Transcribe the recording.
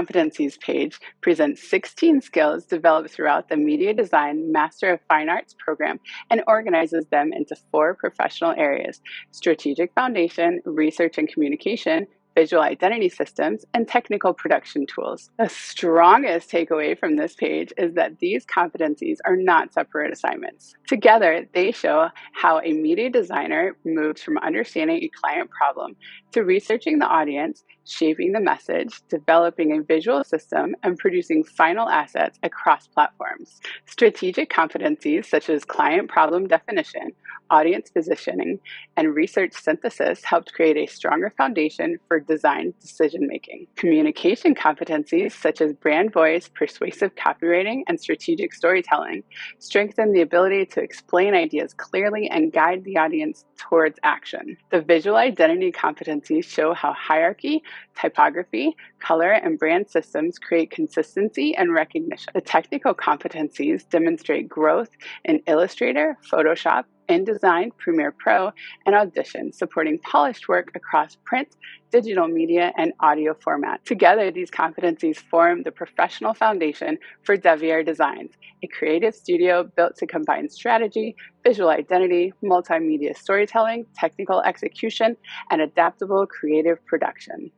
Competencies page presents 16 skills developed throughout the Media Design Master of Fine Arts program and organizes them into 4 professional areas: strategic foundation, research and communication, visual identity systems, and technical production tools. The strongest takeaway from this page is that these competencies are not separate assignments. Together, they show how a media designer moves from understanding a client problem to researching the audience, shaping the message, developing a visual system, and producing final assets across platforms. Strategic competencies such as client problem definition, audience positioning, and research synthesis helped create a stronger foundation for design decision-making. Communication competencies such as brand voice, persuasive copywriting, and strategic storytelling strengthen the ability to explain ideas clearly and guide the audience towards action. The visual identity competencies show how hierarchy, typography, color, and brand systems create consistency and recognition. The technical competencies demonstrate growth in Illustrator, Photoshop, InDesign, Premiere Pro, and Audition, supporting polished work across print, digital media, and audio formats. Together, these competencies form the professional foundation for Deviare Designs, a creative studio built to combine strategy, visual identity, multimedia storytelling, technical execution, and adaptable creative production.